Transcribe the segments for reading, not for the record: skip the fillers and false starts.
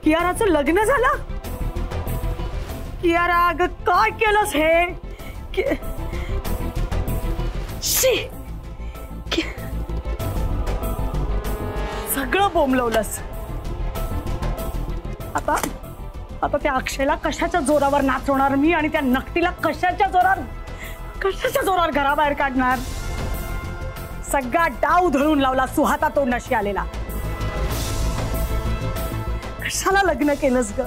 कियाराचं लग्न झालं? कियारा अगं काय केलंस हे? सगळं बोंबलवलंस. आता आता त्या अक्षयला कशाच्या जोरावर नाचवणार मी आणि त्या नकटीला कशाच्या जोरावर घराबाहेर काढणार? सगळा डाव धरून लावला सुहाता तो नशी आलेला. कशाला लग्न केलंस ग?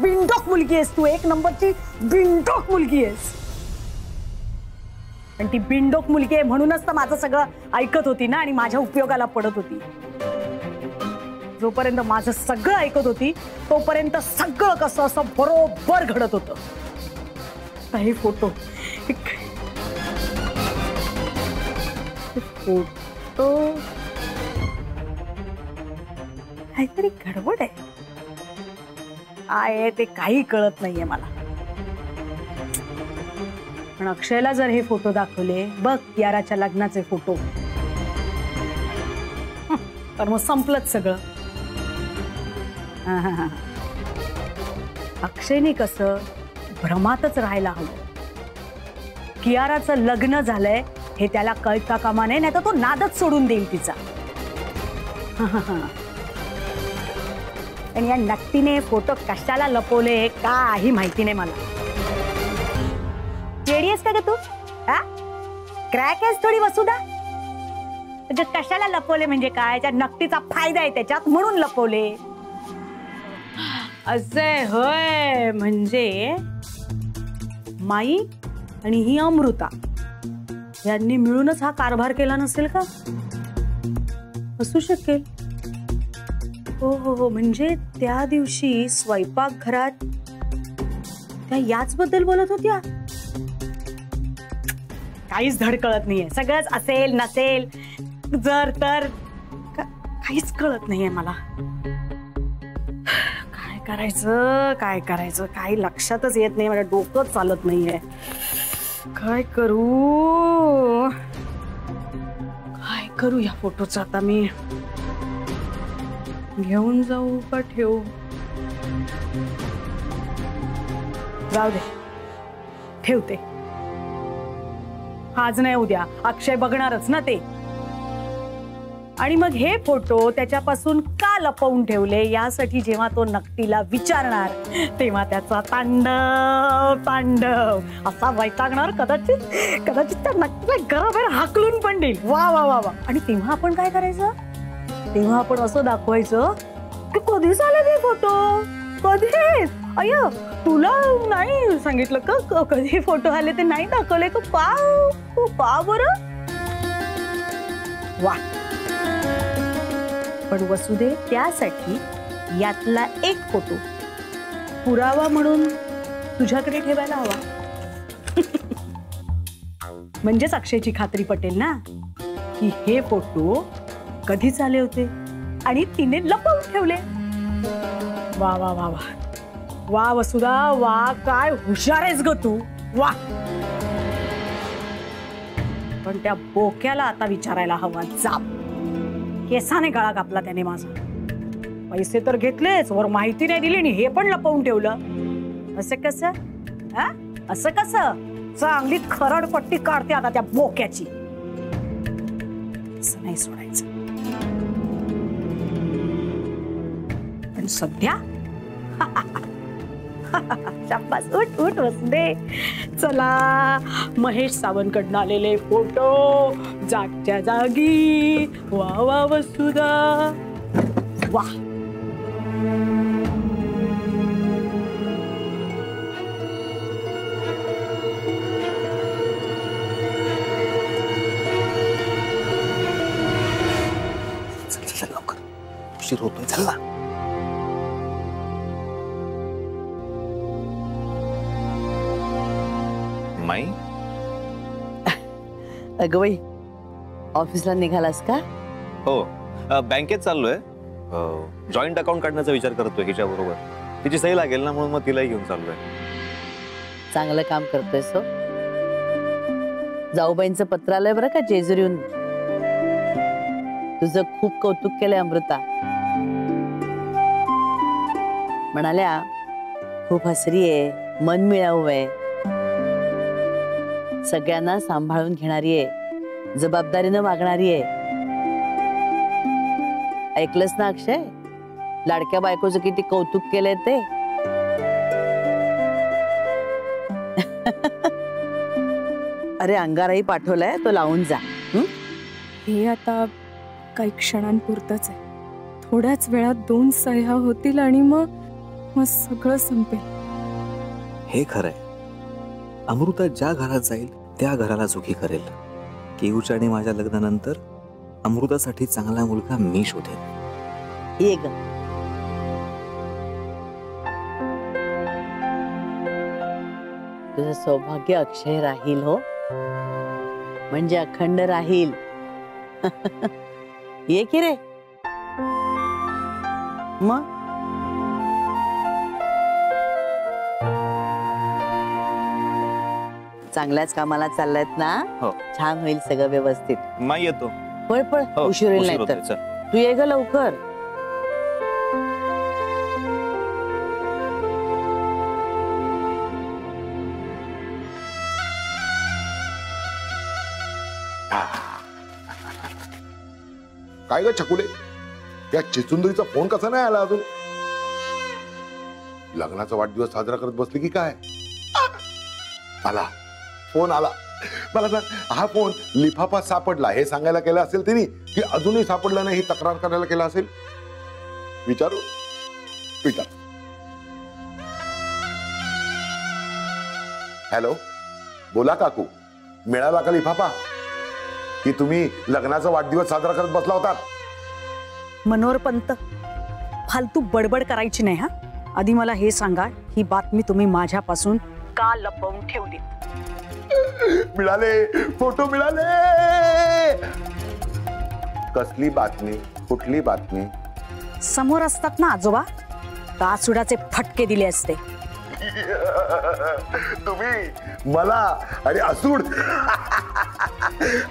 बिनडोक मुलगी आहेस तू, एक नंबरची बिनडोक मुलगी आहेस. पण ती बिनडोक मुलगी आहे म्हणूनच तर माझं सगळं ऐकत होती ना आणि माझ्या उपयोगाला पडत होती. जोपर्यंत माझं सगळं ऐकत होती तोपर्यंत सगळं कसं असं बरोबर घडत होतं. हे फोटो काहीतरी गडबड आहे. आहे ते काही कळत नाहीये मला. पण अक्षयला जर हे फोटो दाखवले, बघ कियाराच्या लग्नाचे फोटो, तर मग संपलंच सगळं. अक्षयने कसं भ्रमातच राहायला हवं. कियाराचं लग्न झालंय हे त्याला कळता कामा नये, नाही तर तो नादच सोडून देईल तिचा. आणि या नक्कीने फोटो कशाला लपवले काही माहिती नाही मला. येडी आहेस का ग तू? क्रॅक आहेस थोडी वसुधा? कशाला लपवले म्हणजे काय? त्या नक्कीचा फायदा आहे त्याच्यात म्हणून लपवले. असे होय. म्हणजे माई आणि ही अमृता यांनी मिळूनच हा कारभार केला नसेल का? असू शकेल. हो हो हो. म्हणजे त्या दिवशी स्वयंपाकघरात त्या याच बद्दल बोलत होत्या. काहीच धड कळत नाहीये. सगळंच असेल नसेल जर तर काहीच कळत नाहीये मला. काय करायचं काही लक्षातच येत नाही. माझ्या डोकंच चालत नाहीये. काय करू या फोटोचं आता? मी घेऊन जाऊ का ठेवू? जाऊ दे, ठेवते. आज नाही उद्या अक्षय बघणारच ना ते. आणि मग हे फोटो त्याच्यापासून का लपवून ठेवले यासाठी जेव्हा तो नक्कीला विचारणार तेव्हा त्याचा तांडव असा वैतागणार. कदाचित त्या नक्कीला घराबाहेर हाकलून पण देईल. वा वा वा वा. आणि तेव्हा आपण काय करायचं? तेव्हा आपण असं दाखवायचं की कधीच आले ते फोटो, कधीच. अय्या, तुला नाही सांगितलं का कधी फोटो आले ते नाही दाखवले का? पा बरं. वा. पण वसुदे, त्यासाठी यातला एक फोटो पुरावा म्हणून तुझ्याकडे ठेवायला हवा. म्हणजेच अक्षयची खात्री पटेल ना की हे फोटो कधीच आले होते आणि तिने लपवून ठेवले. वा वा वा वा वा वसुधा, वा काय हुशार आहेस ग तू. वा. पण त्या बोक्याला आता विचारायला हवा. जाप. केसाने गळा कापला त्याने माझा. पैसे तर घेतलेच, वर माहिती नाही दिली आणि हे पण लपवून ठेवलं. असं कसं? असं कसं? चांगली खरडपट्टी काढते आता त्या बोक्याची. असं नाही सोडायचं. पण सध्या शाबास. उठ उठ वसुदे. चला, महेश सावंतकडनं आलेले फोटो जागच्या जागी. वा वा वसुधा वा. चल लवकर, उशीर होतोय. चला. माई, अगं बाई, ऑफिसला निघालास का? हो, बँकेत चाललोय. जॉईंट अकाउंट काढण्याचा विचार करतोय हिच्या बरोबर. तिची सही लागेल ना, म्हणून मग तिलाही घेऊन चाललोय. चांगलं काम करतोयस हो. जाऊबाईंचं पत्र आलंय बरं का जेजुरीहून. तुझं खूप कौतुक केलंय अमृता. म्हणाल्या खूप हसरी आहे, मन मिळावू आहे, सगळ्यांना सांभाळून घेणारी आहे, जबाबदारीनं वागणारी आहे. ऐकलंस ना अक्षय, लाडक्या बायकोचं किती कौतुक केलंय ते. अरे अंगाराही पाठवलाय, तो लावून जा. हे आता काही क्षणांपुरतच आहे. थोड्याच वेळात 2 सह्या होतील आणि मग सगळं संपेल. हे खरंय, अमृता ज्या घरात जाईल त्या घराला सुखी करेल. केयूच्या आणि माझ्या लग्नानंतर अमृतासाठी चांगला मुलगा मी शोधेन. ये ग. तुझं सौभाग्य अक्षय राहील हो, म्हणजे अखंड राहील. ये की रे. मग चांगल्याच कामाला चाललायत ना. हो. छान होईल सगळं व्यवस्थित. माई येतो. पळ पळ, हो, उशीर होईल उशीर नाही तर. होतोय, चल. तू ये ग लवकर. काय ग छकुले, या चिचुंदरीचा फोन कसा नाही आला अजून? लग्नाचा वाढदिवस साजरा करत बसली की काय? आला फोन आला. मला सांग, हा फोन लिफाफा सापडला हे सांगायला केला असेल तिने, की अजूनही सापडला नाही ही तक्रार करायला केला असेल? विचारू विचार. हॅलो, बोला काकू, मिळाला का लिफाफा? की तुम्ही लग्नाचा वाढदिवस साजरा करत बसला होता? मनोहर पंत, फालतू बडबड करायची नाही हा. आधी मला हे सांगा, ही बातमी तुम्ही माझ्यापासून का लपवून ठेवली? मिळाले, फोटो मिळाले. कसली बातमी? कुठली बातमी? समोर असतात ना आजोबा, कासुडाचे फटके दिले असते. तुम्ही मला अरे असूड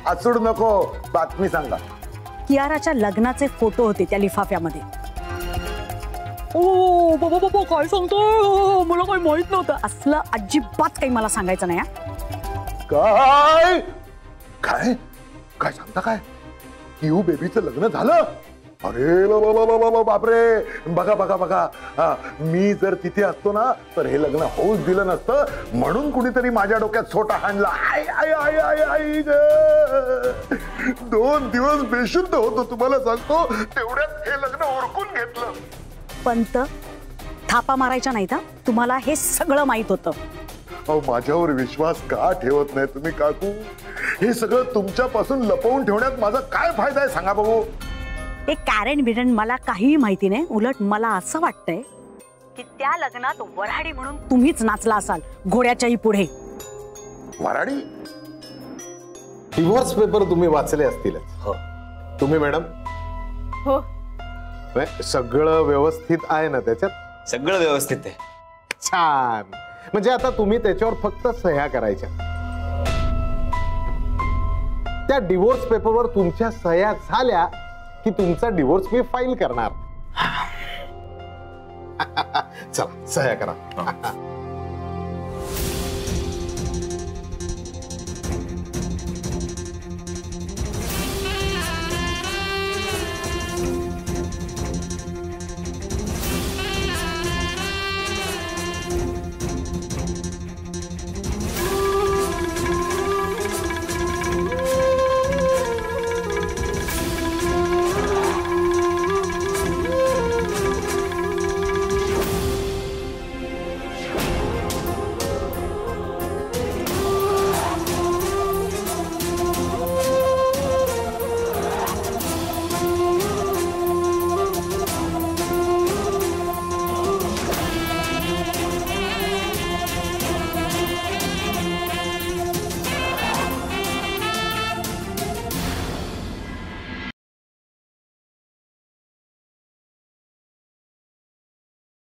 असूड नको, बातमी सांगा. कियाराच्या लग्नाचे फोटो होते त्या लिफाफ्यामध्ये. ओ बाबा बाबा, काय सांगतो, मला काही माहित नव्हतं. असलं अजिबात काही मला सांगायचं नाही. काय काय काय सांगता? काय किऊ बेबीचं लग्न झालं? अरे बापरे, बघा बघा बघा, मी जर तिथे असतो ना तर हे लग्न होऊच दिलं नसतं. म्हणून कुणीतरी माझ्या डोक्यात छोटा हाणला. I I I I I ग, 2 दिवस बेशुद्ध होतो तुम्हाला सांगतो, तेवढ्यात हे लग्न उरकून घेतलं. पंत, थापा मारायच्या नाही का? तुम्हाला हे सगळं माहित होतं. अहो, माझ्यावर विश्वास का ठेवत नाही तुम्ही काकू? हे सगळं तुमच्यापासून लपवून ठेवण्यात माझा काय फायदा आहे सांगा बघू? हे कारण बिरण मला काहीही माहिती नाही. उलट मला असं वाटतंय की त्या लग्नात वऱ्हाडी म्हणून तुम्हीच नाचला असाल घोड्याच्याही पुढे. वऱ्हाडी? डिवोर्स पेपर तुम्ही वाचले असतील. हो. तुम्ही मॅडम? हो. सगळं व्यवस्थित आहे ना त्याच्यात? सगळं व्यवस्थित आहे. छान. म्हणजे आता तुम्ही त्याच्यावर फक्त सह्या करायच्या. त्या डिवोर्स पेपरवर तुमच्या सह्या झाल्या की तुमचा डिवोर्स मी फाईल करणार. चला सह्या करा.